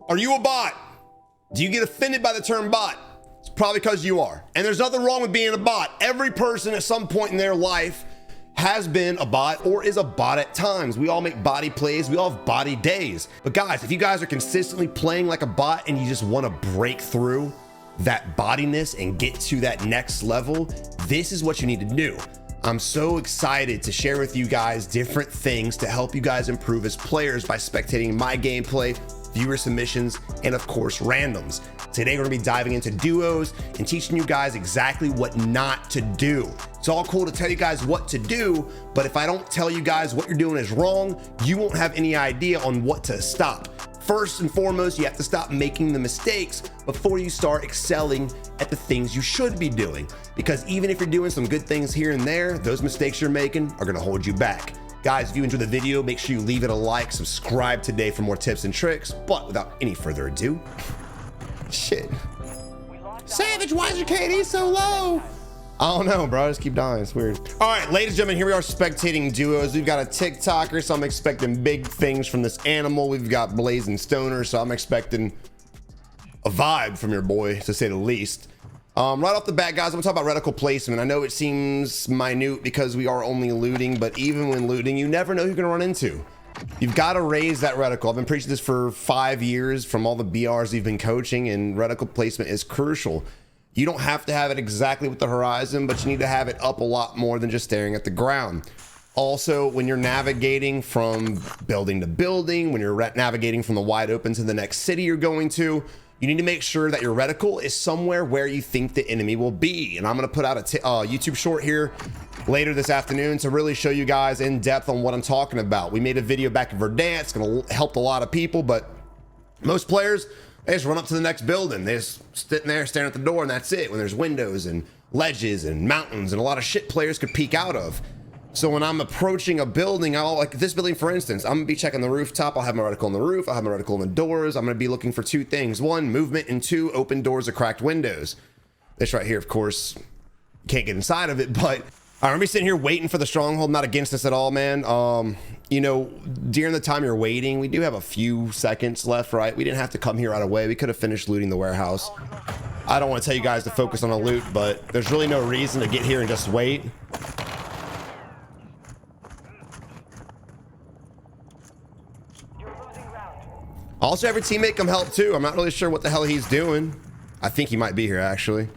Are you a bot? Do you get offended by the term bot? It's probably because you are. And there's nothing wrong with being a bot. Every person at some point in their life has been a bot or is a bot at times. We all make body plays. We all have body days. But guys, if you guys are consistently playing like a bot and you just want to break through that bodiness and get to that next level, this is what you need to do. I'm so excited to share with you guys different things to help you guys improve as players by spectating my gameplay, viewer submissions, and of course randoms. Today we're gonna be diving into duos and teaching you guys exactly what not to do. It's all cool to tell you guys what to do, but if I don't tell you guys what you're doing is wrong, you won't have any idea on what to stop. First and foremost, you have to stop making the mistakes before you start excelling at the things you should be doing. Because even if you're doing some good things here and there, those mistakes you're making are gonna hold you back. Guys, if you enjoyed the video, make sure you leave it a like, subscribe today for more tips and tricks. But without any further ado, shit. Savage, why is your KD so low? I don't know, bro. I just keep dying. It's weird. All right, ladies and gentlemen, here we are spectating duos. We've got a TikToker, so I'm expecting big things from this animal. We've got Blazing Stoner, so I'm expecting a vibe from your boy, to say the least. Right off the bat, guys, I'm gonna talk about reticle placement. I know it seems minute because we are only looting, but even when looting, you never know who you're gonna run into. You've got to raise that reticle. I've been preaching this for 5 years from all the BRs you've been coaching, and reticle placement is crucial. You don't have to have it exactly with the horizon, but you need to have it up a lot more than just staring at the ground. Also, when you're navigating from building to building, when you're navigating from the wide open to the next city you're going to, you need to make sure that your reticle is somewhere where you think the enemy will be. And I'm going to put out a YouTube short here later this afternoon to really show you guys in depth on what I'm talking about. We made a video back in Verdant. It's going to help a lot of people, but most players, they just run up to the next building. They just sitting there staring at the door, and that's it. When there's windows and ledges and mountains and a lot of shit players could peek out of. So when I'm approaching a building, like this building, for instance, I'm gonna be checking the rooftop. I'll have my reticle on the roof. I'll have my reticle on the doors. I'm gonna be looking for two things. One, movement, and two, open doors or cracked windows. This right here, of course, can't get inside of it, but I'm gonna be sitting here waiting for the stronghold. Not against this at all, man. You know, during the time you're waiting, we do have a few seconds left, right? We didn't have to come here right away. We could have finished looting the warehouse. I don't want to tell you guys to focus on a loot, but there's really no reason to get here and just wait. Also, every teammate come help too. I'm not really sure what the hell he's doing. I think he might be here, actually.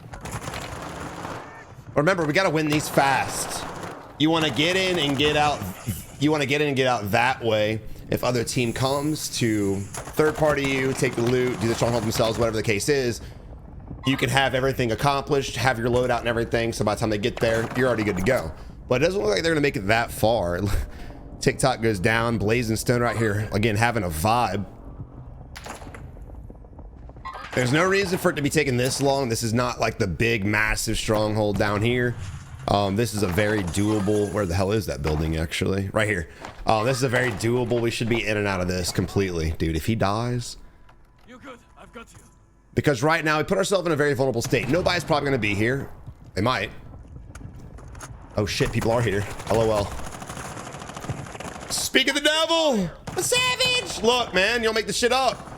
Remember, we got to win these fast. You want to get in and get out. You want to get in and get out that way. If other team comes to third party you, take the loot, do the stronghold themselves, whatever the case is, you can have everything accomplished, have your loadout and everything. So by the time they get there, you're already good to go. But it doesn't look like they're going to make it that far. TikTok goes down. Blazing Stone right here. Again, having a vibe. There's no reason for it to be taking this long. This is not like the big, massive stronghold down here. This is a very doable. Where the hell is that building, actually? Right here. This is a very doable. We should be in and out of this completely. Dude, if he dies... You're good. I've got you. Because right now, we put ourselves in a very vulnerable state. Nobody's probably going to be here. They might. Oh, shit. People are here. LOL. Speak of the devil! A savage! Look, man. You don't make this shit up.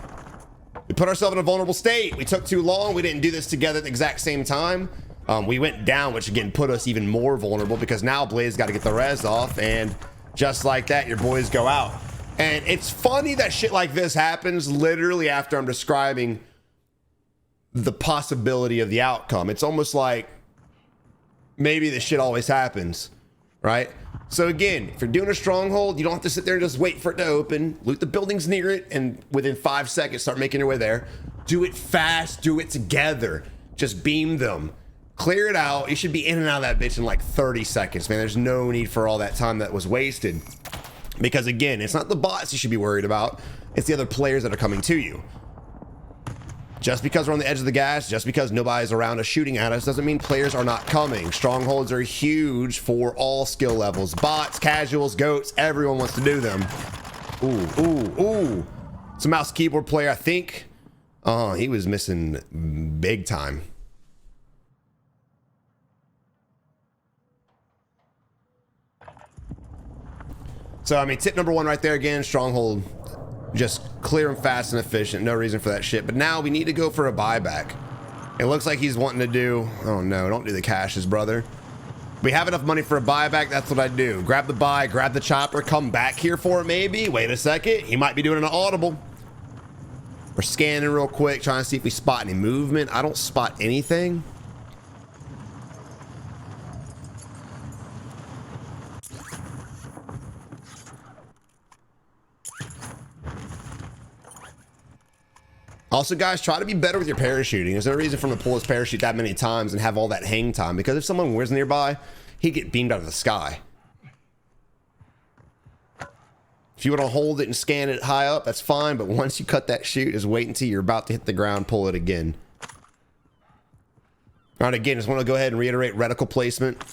We put ourselves in a vulnerable state. We took too long. We didn't do this together at the exact same time. We went down, which again put us even more vulnerable because now Blaze got to get the res off, and just like that, your boys go out. And it's funny that shit like this happens literally after I'm describing the possibility of the outcome. It's almost like maybe this shit always happens, right? So again, if you're doing a stronghold, you don't have to sit there and just wait for it to open. Loot the buildings near it, and within 5 seconds, start making your way there. Do it fast, do it together. Just beam them. Clear it out. You should be in and out of that bitch in like 30 seconds, man. There's no need for all that time that was wasted. Because again, it's not the bots you should be worried about. It's the other players that are coming to you. Just because we're on the edge of the gas, just because nobody's around us shooting at us, doesn't mean players are not coming. Strongholds are huge for all skill levels. Bots, casuals, goats, everyone wants to do them. Ooh, ooh, ooh. It's a mouse keyboard player, I think. Oh, he was missing big time. So, I mean, tip number one right there again, Stronghold. Just clear them fast and efficient. No reason for that shit. But now we need to go for a buyback. It looks like he's wanting to do... Oh, no. Don't do the caches, brother. We have enough money for a buyback. That's what I do. Grab the buy, grab the chopper, come back here for it maybe. Wait a second. He might be doing an audible. We're scanning real quick, trying to see if we spot any movement. I don't spot anything. Also, guys, try to be better with your parachuting. There's no reason for him to pull his parachute that many times and have all that hang time, because if someone was nearby, he'd get beamed out of the sky. If you want to hold it and scan it high up, that's fine, but once you cut that chute, just wait until you're about to hit the ground, pull it again. All right, again, just want to go ahead and reiterate reticle placement,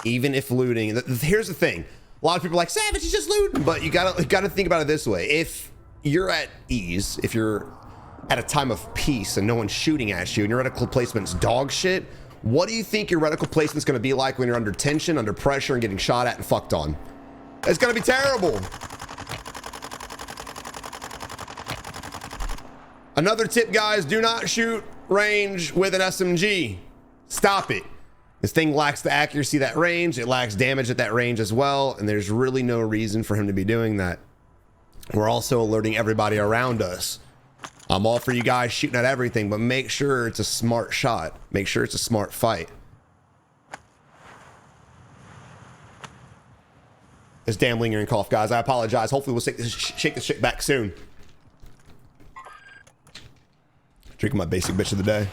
even if looting. Here's the thing. A lot of people are like, Savage is just looting, but you gotta think about it this way. If you're at ease, if you're at a time of peace and no one's shooting at you and your reticle placement's dog shit, what do you think your reticle placement's going to be like when you're under tension, under pressure, and getting shot at and fucked on? It's going to be terrible. Another tip, guys, do not shoot range with an SMG. Stop it. This thing lacks the accuracy at that range. It lacks damage at that range as well, and there's really no reason for him to be doing that. We're also alerting everybody around us. I'm all for you guys shooting at everything, but make sure it's a smart shot. Make sure it's a smart fight. This damn lingering cough, guys. I apologize. Hopefully we'll shake this shit back soon. Drinking my basic bitch of the day.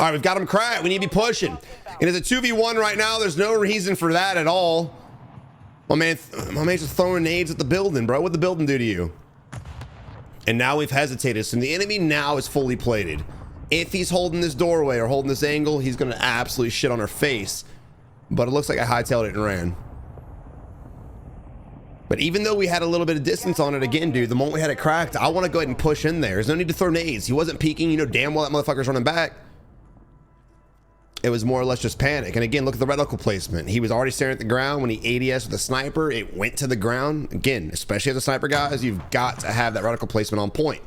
All right, we've got him cracked. We need to be pushing. And it's a 2v1 right now. There's no reason for that at all. My man's just throwing nades at the building, bro. What'd the building do to you? And now we've hesitated. So the enemy now is fully plated. If he's holding this doorway or holding this angle, he's going to absolutely shit on our face. But it looks like I hightailed it and ran. But even though we had a little bit of distance on it, again, dude, the moment we had it cracked, I want to go ahead and push in there. There's no need to throw nades. He wasn't peeking. You know damn well that motherfucker's running back. It was more or less just panic. And again, look at the reticle placement. He was already staring at the ground. When he ADS with a sniper, it went to the ground. Again, especially as a sniper, guys, you've got to have that reticle placement on point.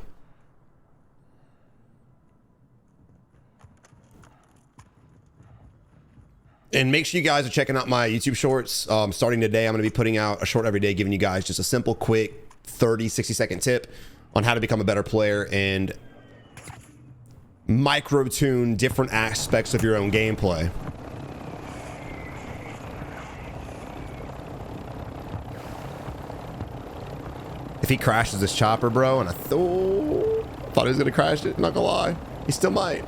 And make sure you guys are checking out my YouTube shorts. Starting today, I'm going to be putting out a short every day, giving you guys just a simple, quick 30, 60-second tip on how to become a better player and micro-tune different aspects of your own gameplay. If he crashes this chopper, bro, and I thought he was going to crash it, not going to lie. He still might.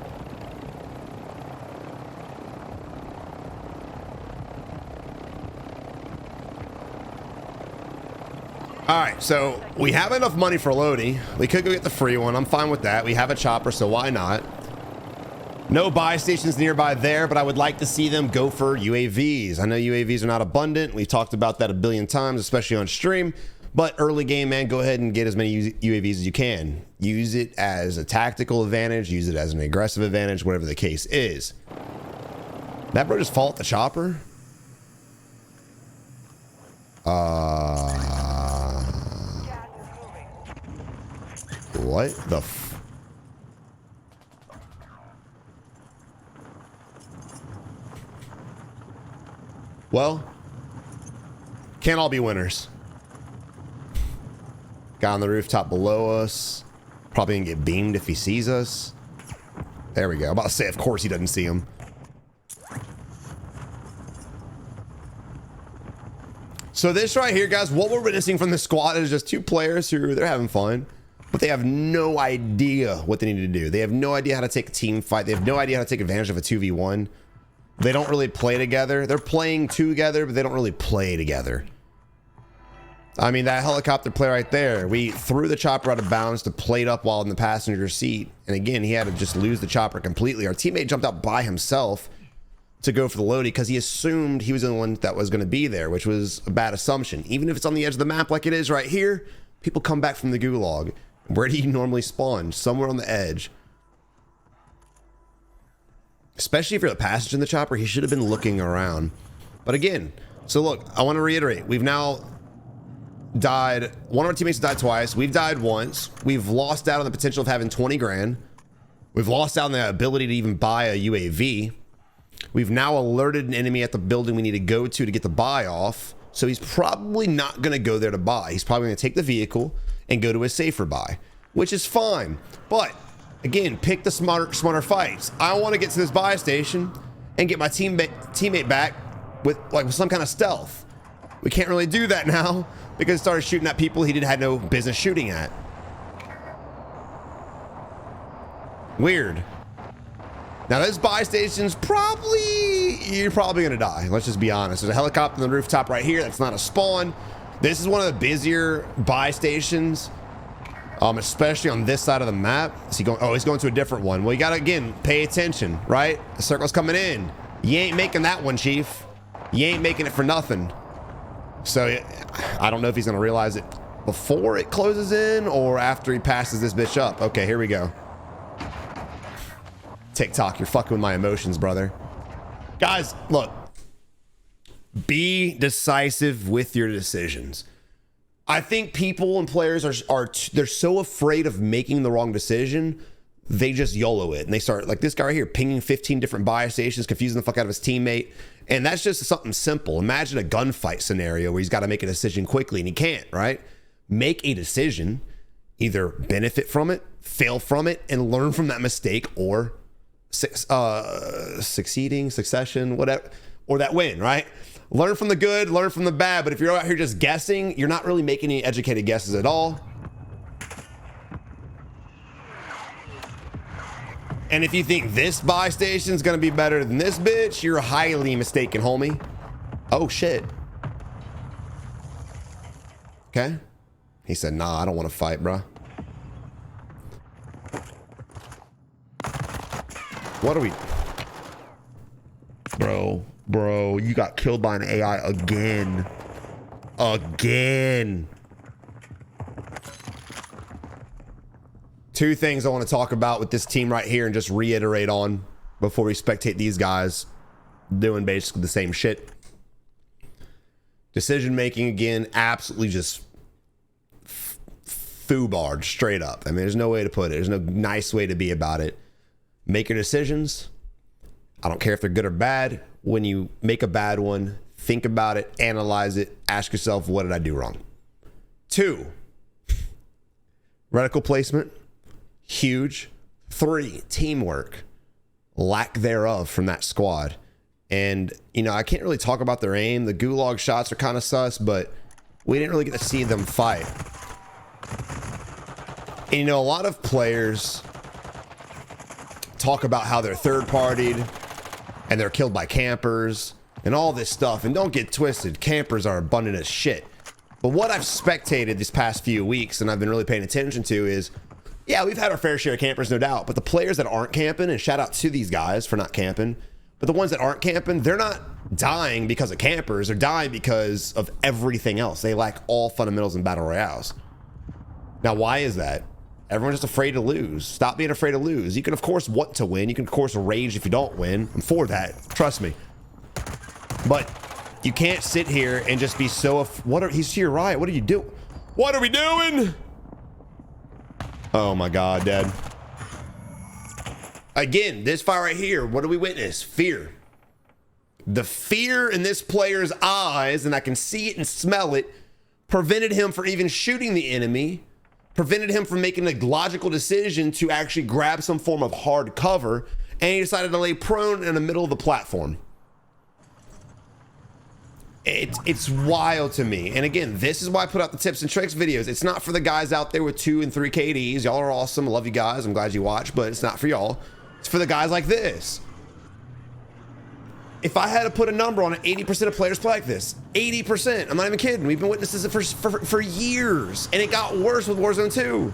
All right, so we have enough money for Lodi. We could go get the free one. I'm fine with that. We have a chopper, so why not? No buy stations nearby there, but I would like to see them go for UAVs. I know UAVs are not abundant. We've talked about that a billion times, especially on stream. But early game, man, go ahead and get as many UAVs as you can. Use it as a tactical advantage. Use it as an aggressive advantage, whatever the case is. That bro just fall at the chopper? What the f... Well, can't all be winners. Guy on the rooftop below us. Probably gonna get beamed if he sees us. There we go. I'm about to say, of course he doesn't see him. So this right here, guys, what we're witnessing from the squad is just two players who they're having fun, but they have no idea what they need to do. They have no idea how to take a team fight. They have no idea how to take advantage of a 2v1. They don't really play together. They're playing together, but they don't really play together. I mean, that helicopter play right there, we threw the chopper out of bounds to plate up while in the passenger seat. And again, he had to just lose the chopper completely. Our teammate jumped out by himself to go for the loadie because he assumed he was the one that was going to be there, which was a bad assumption. Even if it's on the edge of the map like it is right here, people come back from the gulag. Where do you normally spawn? Somewhere on the edge. Especially if you're the passenger in the chopper, he should have been looking around. But again, so look, I want to reiterate, we've now died. One of our teammates died twice. We've died once. We've lost out on the potential of having 20 grand. We've lost out on the ability to even buy a UAV. We've now alerted an enemy at the building we need to go to get the buy off. So he's probably not going to go there to buy. He's probably going to take the vehicle and go to a safer buy, which is fine. But again, pick the smarter fights. I want to get to this buy station and get my teammate back with some kind of stealth. We can't really do that now because he started shooting at people he had no business shooting at. Weird. Now this buy station's you're probably gonna die. Let's just be honest. There's a helicopter on the rooftop right here. That's not a spawn. This is one of the busier buy stations, especially on this side of the map. Is he going? Oh, he's going to a different one. Well, you gotta, again, pay attention, right? The circle's coming in. You ain't making that one, Chief. You ain't making it for nothing. So I don't know if he's gonna realize it before it closes in or after he passes this bitch up. Okay, here we go. TikTok, you're fucking with my emotions, brother. Guys, look. Be decisive with your decisions. I think people and players they're so afraid of making the wrong decision, they just YOLO it. And they start, like this guy right here, pinging 15 different buy stations, confusing the fuck out of his teammate. And that's just something simple. Imagine a gunfight scenario where he's got to make a decision quickly and he can't, right? Make a decision, either benefit from it, fail from it, and learn from that mistake, or succession, whatever, or that win, right? Learn from the good, learn from the bad. But if you're out here just guessing, you're not really making any educated guesses at all. And if you think this buy station is going to be better than this bitch, you're highly mistaken, homie. Oh, shit. Okay. He said, nah, I don't want to fight, bro. What are we? Bro, you got killed by an AI again. Again. Two things I want to talk about with this team right here and just reiterate on before we spectate these guys doing basically the same shit. Decision making, again, absolutely just foobarred straight up. I mean, there's no way to put it. There's no nice way to be about it. Make your decisions. I don't care if they're good or bad. When you make a bad one, think about it, analyze it, ask yourself, what did I do wrong? 2, reticle placement, huge. 3, teamwork, lack thereof from that squad. And, you know, I can't really talk about their aim. The gulag shots are kind of sus, but we didn't really get to see them fight. And, you know, a lot of players talk about how they're third-partied and they're killed by campers and all this stuff. And don't get twisted, campers are abundant as shit. But what I've spectated these past few weeks and I've been really paying attention to is, yeah, we've had our fair share of campers, no doubt. But the players that aren't camping, and shout out to these guys for not camping, but the ones that aren't camping, they're not dying because of campers. They're dying because of everything else. They lack all fundamentals in battle royales. Now, why is that? Everyone's just afraid to lose. Stop being afraid to lose. You can, of course, want to win. You can, of course, rage if you don't win. I'm for that. Trust me. But you can't sit here and just be so... he's to your right. What are you doing? What are we doing? Oh, my God, Dad. Again, this fire right here, what do we witness? Fear. The fear in this player's eyes, and I can see it and smell it, prevented him from even shooting the enemy, prevented him from making a logical decision to actually grab some form of hard cover, and he decided to lay prone in the middle of the platform. It's wild to me. And again, this is why I put out the tips and tricks videos. It's not for the guys out there with 2 and 3 KDs. Y'all are awesome. I love you guys. I'm glad you watch, but it's not for y'all. It's for the guys like this. If I had to put a number on it, 80% of players play like this. 80%. I'm not even kidding. We've been witnessing it for years, and it got worse with Warzone 2.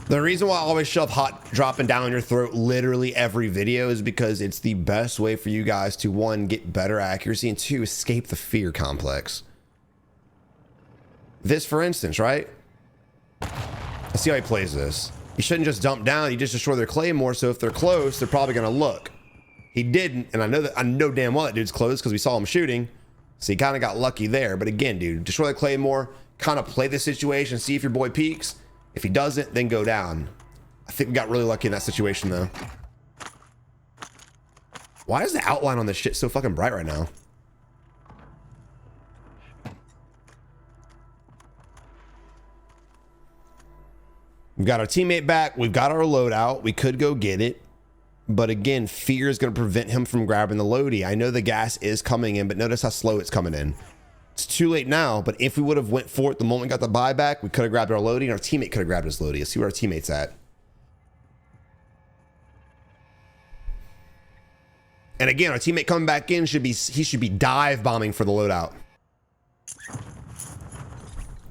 The reason why I always shove hot dropping down your throat literally every video is because it's the best way for you guys to, 1, get better accuracy, and 2, escape the fear complex. This, for instance, right? Let's see how he plays this. You shouldn't just dump down. You just destroy their claymore, so if they're close, they're probably going to look. He didn't, and I know damn well that dude's close because we saw him shooting. So he kind of got lucky there. But again, dude, destroy the claymore, kind of play the situation, see if your boy peeks. If he doesn't, then go down. I think we got really lucky in that situation though. Why is the outline on this shit so fucking bright right now? We've got our teammate back. We've got our loadout. We could go get it. But again, fear is going to prevent him from grabbing the loadie. I know the gas is coming in, but notice how slow it's coming in. It's too late now, but if we would have went for it the moment we got the buyback, we could have grabbed our loadie and our teammate could have grabbed his loadie. Let's see where our teammate's at. And again, our teammate coming back in he should be dive bombing for the loadout.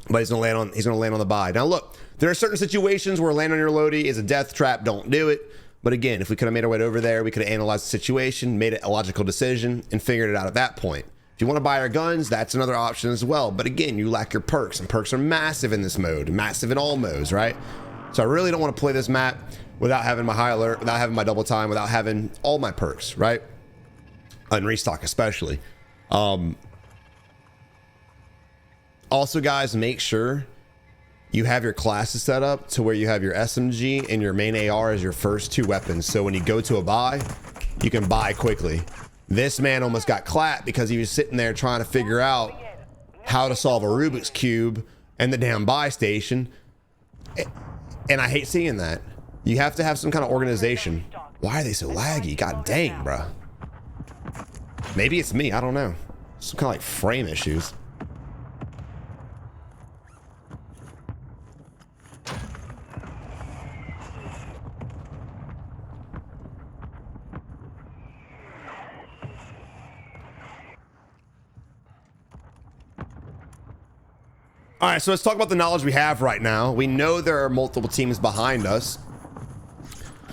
But he's gonna land on the buy. Now look, there are certain situations where land on your loadie is a death trap. Don't do it. But again, if we could have made our way over there, we could have analyzed the situation, made it a logical decision, and figured it out at that point. If you want to buy our guns, that's another option as well. But again, you lack your perks, and perks are massive in this mode, massive in all modes, right? So I really don't want to play this map without having my high alert, without having my double time, without having all my perks, right? And restock especially. Also, guys, make sure you have your classes set up to where you have your SMG and your main AR as your first two weapons. So when you go to a buy, you can buy quickly. This man almost got clapped because he was sitting there trying to figure out how to solve a Rubik's Cube and the damn buy station. And I hate seeing that. You have to have some kind of organization. Why are they so laggy? God dang, bro. Maybe it's me. I don't know. Some kind of like frame issues. All right, so let's talk about the knowledge we have right now. We know there are multiple teams behind us.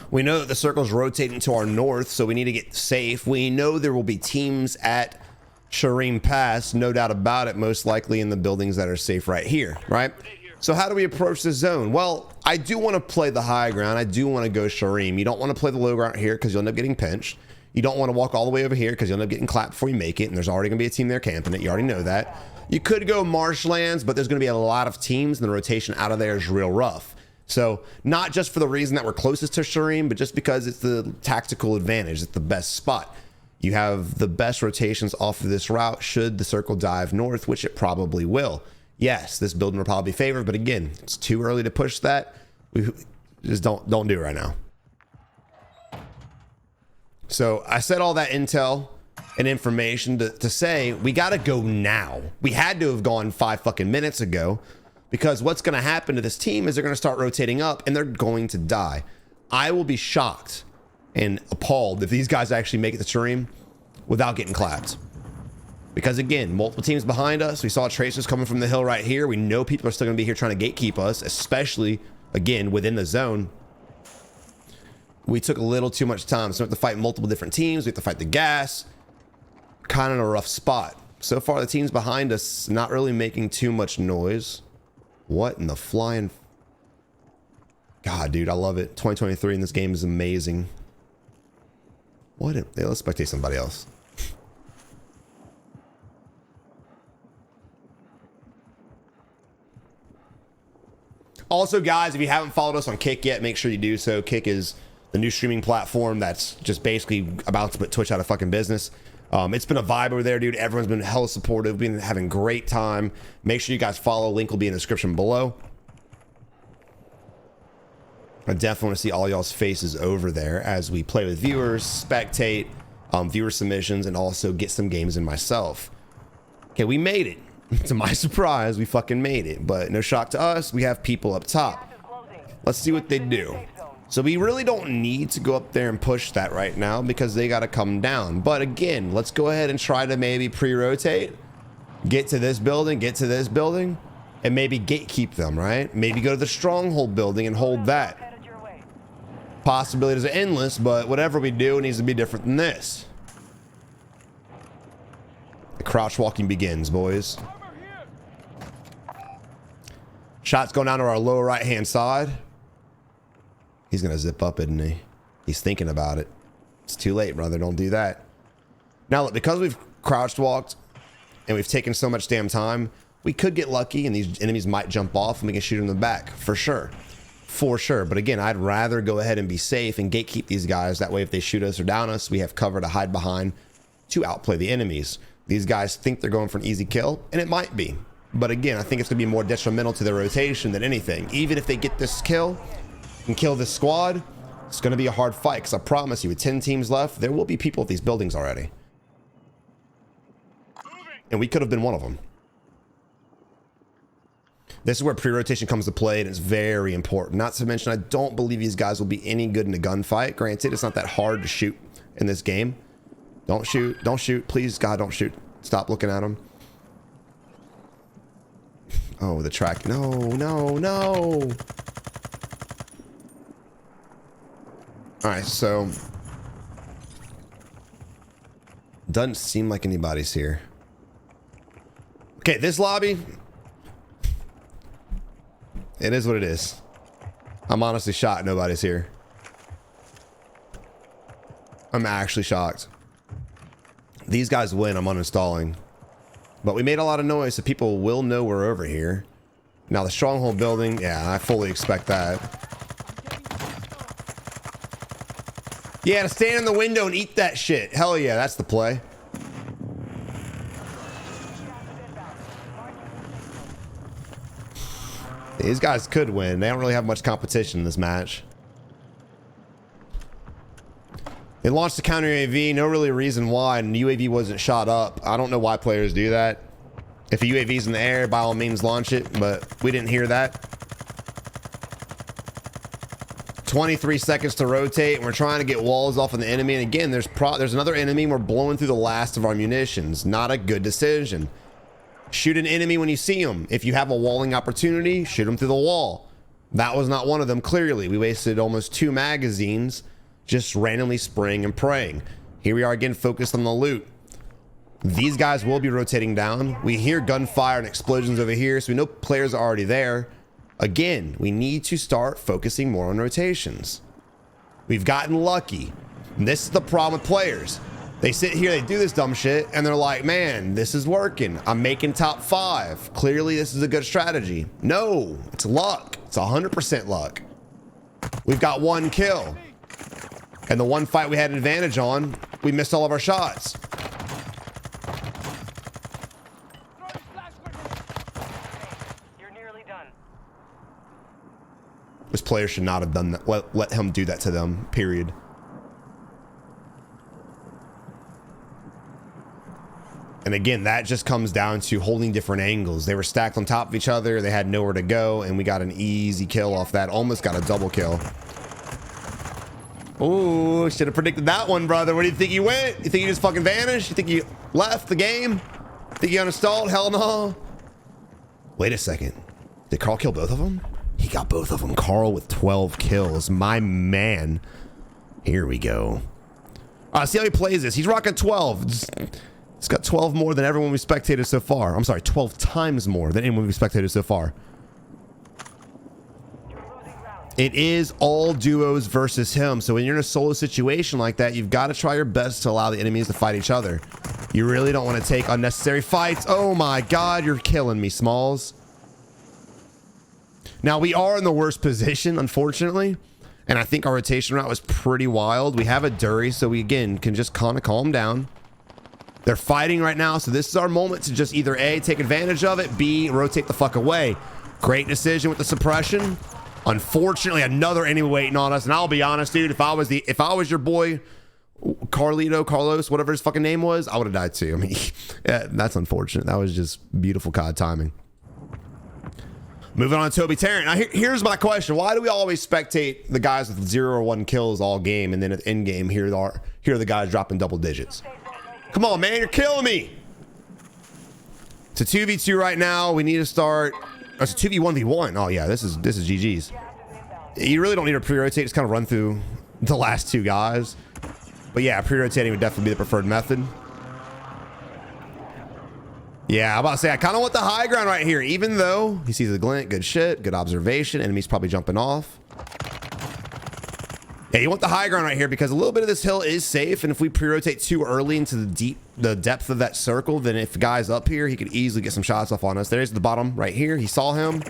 We know that the circle's rotating to our north, so we need to get safe. We know there will be teams at Shireen Pass, no doubt about it, most likely in the buildings that are safe right here, right? So how do we approach the zone? Well, I do want to play the high ground. I do want to go Shireen. You don't want to play the low ground here because you'll end up getting pinched. You don't want to walk all the way over here because you'll end up getting clapped before you make it, and there's already going to be a team there camping it. You already know that. You could go marshlands, but there's going to be a lot of teams, and the rotation out of there is real rough. So not just for the reason that we're closest to Shireen, but just because it's the tactical advantage. It's the best spot. You have the best rotations off of this route should the circle dive north, which it probably will. Yes, this building will probably be favored, but again, it's too early to push that. We just don't do it right now. So I said all that intel and information to say we got to go now. We had to have gone 5 fucking minutes ago, because what's going to happen to this team is they're going to start rotating up and they're going to die. I will be shocked and appalled if these guys actually make it to Shireen without getting clapped. Because again, multiple teams behind us. We saw tracers coming from the hill right here. We know people are still going to be here trying to gatekeep us, especially again within the zone. We took a little too much time, so we have to fight multiple different teams. We have to fight the gas. Kind of in a rough spot. So far, the teams behind us not really making too much noise. What in the flying... God, dude, I love it. 2023 in this game is amazing. What? Hey, let's spectate somebody else. Also, guys, if you haven't followed us on Kick yet, make sure you do so. Kick is the new streaming platform that's just basically about to put Twitch out of fucking business. It's been a vibe over there, dude. Everyone's been hella supportive. We've been having great time. Make sure you guys follow. Link will be in the description below. I definitely want to see all y'all's faces over there as we play with viewers, spectate, viewer submissions, and also get some games in myself. Okay, we made it. To my surprise, we fucking made it. But no shock to us, we have people up top. Let's see what they do. So we really don't need to go up there and push that right now because they got to come down. But again, let's go ahead and try to maybe pre-rotate, get to this building, and maybe gatekeep them, right? Maybe go to the Stronghold building and hold that. Possibilities are endless, but whatever we do, it needs to be different than this. The crouch walking begins, boys. Shots going down to our lower right-hand side. He's going to zip up, isn't he? He's thinking about it. It's too late, brother. Don't do that. Now, look, because we've crouched walked and we've taken so much damn time, we could get lucky and these enemies might jump off and we can shoot them in the back for sure. For sure. But again, I'd rather go ahead and be safe and gatekeep these guys. That way, if they shoot us or down us, we have cover to hide behind to outplay the enemies. These guys think they're going for an easy kill, and it might be. But again, I think it's going to be more detrimental to their rotation than anything. Even if they get this kill and kill this squad, it's going to be a hard fight. Because I promise you, with 10 teams left, there will be people at these buildings already. And we could have been one of them. This is where pre-rotation comes to play, and it's very important. Not to mention, I don't believe these guys will be any good in a gunfight. Granted, it's not that hard to shoot in this game. Don't shoot. Don't shoot. Please, God, don't shoot. Stop looking at them. Oh, the track. No, no, no. All right, so doesn't seem like anybody's here. Okay, this lobby, it is what it is. I'm honestly shocked nobody's here. I'm actually shocked. These guys win, I'm uninstalling. But we made a lot of noise, so people will know we're over here. Now the Stronghold building, yeah, I fully expect that. Yeah, to stand in the window and eat that shit. Hell yeah, that's the play. These guys could win. They don't really have much competition in this match. They launched the counter UAV, no really reason why, and the UAV wasn't shot up. I don't know why players do that. If a UAV's in the air, by all means launch it, but we didn't hear that. 23 seconds to rotate, and we're trying to get walls off of the enemy, and again, there's another enemy, and we're blowing through the last of our munitions. Not a good decision. Shoot an enemy when you see them. If you have a walling opportunity, shoot them through the wall. That was not one of them, clearly. We wasted almost 2 magazines just randomly spraying and praying. Here we are again, focused on the loot. These guys will be rotating down. We hear gunfire and explosions over here, so we know players are already there. Again, we need to start focusing more on rotations. We've gotten lucky. And this is the problem with players. They sit here, they do this dumb shit, and they're like, man, this is working. I'm making top 5. Clearly, this is a good strategy. No, it's luck. It's 100% luck. We've got 1 kill. And the one fight we had an advantage on, we missed all of our shots. You're nearly done. This player should not have done that. Let him do that to them, period. And again, that just comes down to holding different angles. They were stacked on top of each other. They had nowhere to go, and we got an easy kill off that. Almost got a double kill. Ooh, should have predicted that one, brother. Where do you think you went? You think you just fucking vanished? You think you left the game? Think you uninstalled? Hell no. Wait a second. Did Carl kill both of them? He got both of them. Carl with 12 kills. My man. Here we go. See how he plays this. He's rocking 12. It's got 12 more than everyone we spectated so far. I'm sorry, 12 times more than anyone we spectated so far. It is all duos versus him. So when you're in a solo situation like that, you've got to try your best to allow the enemies to fight each other. You really don't want to take unnecessary fights. Oh my God, you're killing me, Smalls. Now we are in the worst position, unfortunately. And I think our rotation route was pretty wild. We have a Dury, so we again can just kind of calm down. They're fighting right now, so this is our moment to just either A, take advantage of it, B, rotate the fuck away. Great decision with the suppression. Unfortunately, another enemy waiting on us, and I'll be honest, dude, if I was your boy, Carlos, whatever his fucking name was, I would have died too. I mean, yeah, that's unfortunate. That was just beautiful COD timing. Moving on to Toby Tarrant. Now, here's my question. Why do we always spectate the guys with 0 or 1 kills all game, and then at the end game, here are the guys dropping double digits? Come on, man, you're killing me. It's a 2v2 right now. We need to start. Oh, it's a 2v1v1. Oh yeah, this is GG's. You really don't need to pre-rotate. Just kind of run through the last 2 guys. But yeah, pre-rotating would definitely be the preferred method. Yeah, I'm about to say, I kind of want the high ground right here, even though he sees the glint. Good shit, good observation. Enemy's probably jumping off. Yeah, you want the high ground right here because a little bit of this hill is safe, and if we pre-rotate too early into the depth of that circle, then if the guy's up here, he could easily get some shots off on us. There's the bottom right here. He saw him.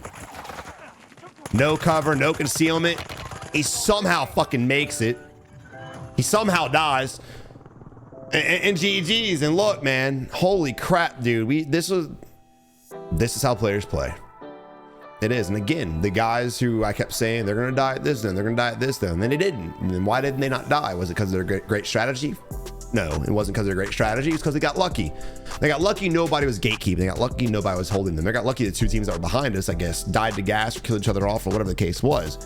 No cover, no concealment. He somehow fucking makes it. He somehow dies. And GG's. And look, man, holy crap, dude. This is how players play. It is. And again, the guys who I kept saying they're gonna die at this, then they're gonna die at this, then they didn't. And then why didn't they not die? Was it because of their great strategy? No, it wasn't because of their great strategy. It's because they got lucky. They got lucky nobody was gatekeeping. They got lucky nobody was holding them. They got lucky the two teams that were behind us, I guess, died to gas or killed each other off or whatever the case was,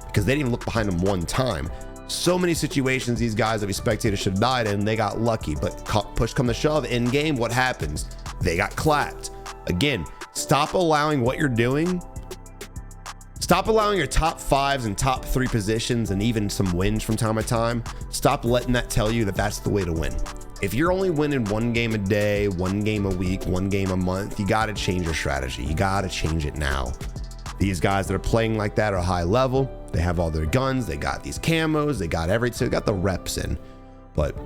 because they didn't even look behind them one time. So many situations these guys that we spectators should have died in, they got lucky. But push come to shove in game, what happens? They got clapped. Again, stop allowing what you're doing. Stop allowing your top fives and top three positions and even some wins from time to time. Stop letting that tell you that that's the way to win. If you're only winning one game a day, one game a week, one game a month, you got to change your strategy. You got to change it now. These guys that are playing like that are high level. They have all their guns. They got these camos. They got everything. They got the reps in. But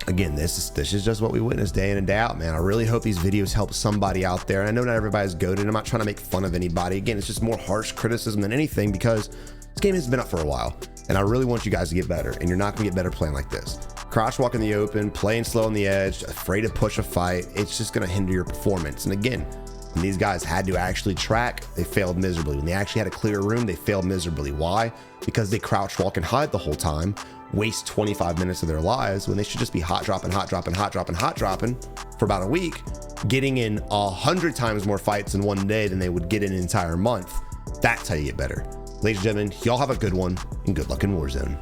again, this is just what we witness day in and day out, man. I really hope these videos help somebody out there. And I know not everybody's goated. I'm not trying to make fun of anybody. Again, it's just more harsh criticism than anything because this game has been up for a while. And I really want you guys to get better. And you're not going to get better playing like this. Crouch walk in the open, playing slow on the edge, afraid to push a fight. It's just going to hinder your performance. And again, when these guys had to actually track, they failed miserably. When they actually had a clear room, they failed miserably. Why? Because they crouch walk and hide the whole time, waste 25 minutes of their lives when they should just be hot dropping for about a week, getting in 100 times more fights in one day than they would get in an entire month. That's how you get better. Ladies and gentlemen, y'all have a good one and good luck in Warzone.